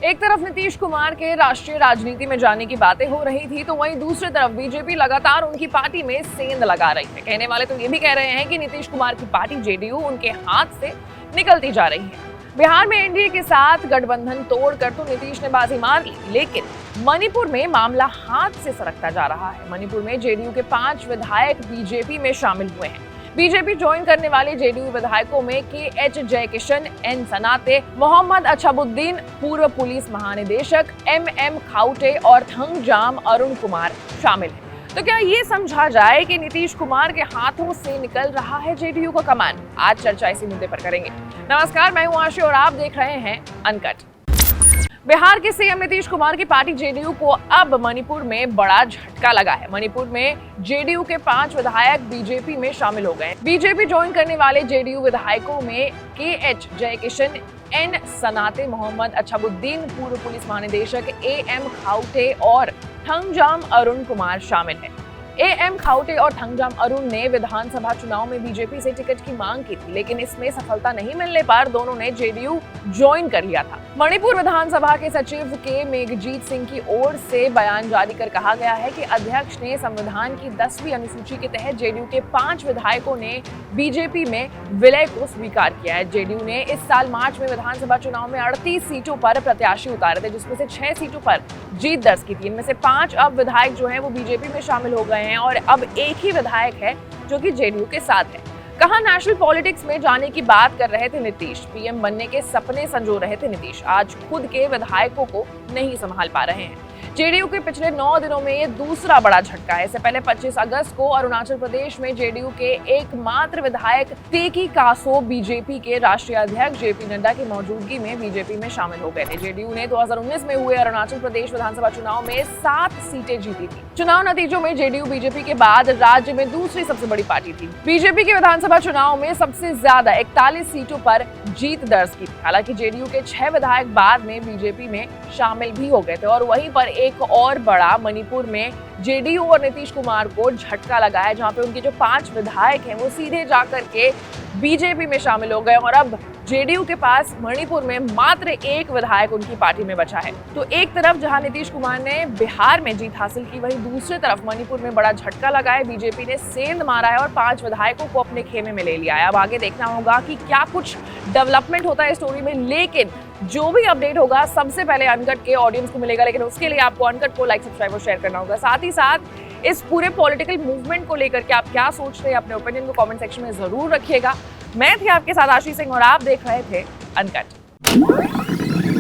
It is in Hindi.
एक तरफ नीतीश कुमार के राष्ट्रीय राजनीति में जाने की बातें हो रही थी, तो वहीं दूसरी तरफ बीजेपी लगातार उनकी पार्टी में सेंध लगा रही है। कहने वाले तो ये भी कह रहे हैं कि नीतीश कुमार की पार्टी जेडीयू उनके हाथ से निकलती जा रही है। बिहार में एनडीए के साथ गठबंधन तोड़कर तो नीतीश ने बाजी मार ली, लेकिन मणिपुर में मामला हाथ से सरकता जा रहा है। मणिपुर में जेडीयू के 5 विधायक बीजेपी में शामिल हुए हैं। बीजेपी ज्वाइन करने वाले जेडीयू विधायकों में के.एच. जयकिशन, एन. सनाते, मोहम्मद अछाबुद्दीन, पूर्व पुलिस महानिदेशक एम. खाउटे और थंगजाम अरुण कुमार शामिल हैं। तो क्या ये समझा जाए कि नीतीश कुमार के हाथों से निकल रहा है जेडीयू का कमान? आज चर्चा इसी मुद्दे पर करेंगे। नमस्कार, मैं हूं आशी और आप देख रहे हैं अनकट। बिहार के सीएम नीतीश कुमार की पार्टी जेडीयू को अब मणिपुर में बड़ा झटका लगा है। मणिपुर में जेडीयू के 5 विधायक बीजेपी में शामिल हो गए। बीजेपी ज्वाइन करने वाले जेडीयू विधायकों में के.एच. जयकिशन, एन. सनाते, मोहम्मद अछाबुद्दीन, पूर्व पुलिस महानिदेशक एम. खाउटे और थंगजाम अरुण कुमार शामिल हैं। एम. खाउटे और थंगजाम अरुण ने विधानसभा चुनाव में बीजेपी से टिकट की मांग की थी, लेकिन इसमें सफलता नहीं मिलने पर दोनों ने जेडीयू ज्वाइन कर लिया था। मणिपुर विधानसभा के सचिव के मेघजीत सिंह की ओर से बयान जारी कर कहा गया है कि अध्यक्ष ने संविधान की 10वीं अनुसूची के तहत जेडीयू के 5 विधायकों ने बीजेपी में विलय को स्वीकार किया है। जेडीयू ने इस साल मार्च में विधानसभा चुनाव में 38 सीटों पर प्रत्याशी उतारे थे, जिसमें से 6 सीटों पर जीत दर्ज की थी। इनमें से 5 अब विधायक जो हैं वो बीजेपी में शामिल हो गए हैं और अब एक ही विधायक है जो कि जेडीयू के साथ है। कहां नेशनल पॉलिटिक्स में जाने की बात कर रहे थे नीतीश, पीएम बनने के सपने संजो रहे थे नीतीश, आज खुद के विधायकों को नहीं संभाल पा रहे हैं। जेडीयू के पिछले 9 दिनों में ये दूसरा बड़ा झटका है। इससे पहले 25 अगस्त को अरुणाचल प्रदेश में जेडीयू के एकमात्र विधायक तेकी कासो बीजेपी के राष्ट्रीय अध्यक्ष जेपी नड्डा की मौजूदगी में बीजेपी में शामिल हो गए थे। जेडीयू ने 2019 में हुए अरुणाचल प्रदेश विधानसभा चुनाव में 7 सीटें जीती थी। चुनाव नतीजों में जेडीयू बीजेपी के बाद राज्य में दूसरी सबसे बड़ी पार्टी थी। बीजेपी के विधानसभा चुनाव में सबसे ज्यादा 41 सीटों पर जीत दर्ज की थी। हालांकि जेडीयू के 6 विधायक बाद में बीजेपी में शामिल भी हो गए थे और वहीं पर एक और बड़ा मणिपुर में जेडीयू और नीतीश कुमार को झटका लगा है, जहां पे उनके जो 5 विधायक हैं वो सीधे जाकर के बीजेपी में शामिल हो गए और अब जेडीयू के पास मणिपुर में मात्र एक विधायक उनकी पार्टी में बचा है। तो एक तरफ जहां नीतीश कुमार ने बिहार में जीत हासिल की, वहीं दूसरी तरफ मणिपुर में बड़ा झटका लगा है। बीजेपी ने सेंध मारा है और 5 विधायकों को अपने खेमे में ले लिया है। अब आगे देखना होगा कि क्या कुछ डेवलपमेंट होता है स्टोरी में, लेकिन जो भी अपडेट होगा सबसे पहले अनकट के ऑडियंस को मिलेगा। लेकिन उसके लिए आपको अनकट को लाइक, सब्सक्राइब और शेयर करना होगा। साथ ही साथ इस पूरे पॉलिटिकल मूवमेंट को लेकर के आप क्या सोचते हैं, अपने ओपिनियन को कमेंट सेक्शन में जरूर रखिएगा। मैं थी आपके साथ आशी सिंह और आप देख रहे थे अनकट।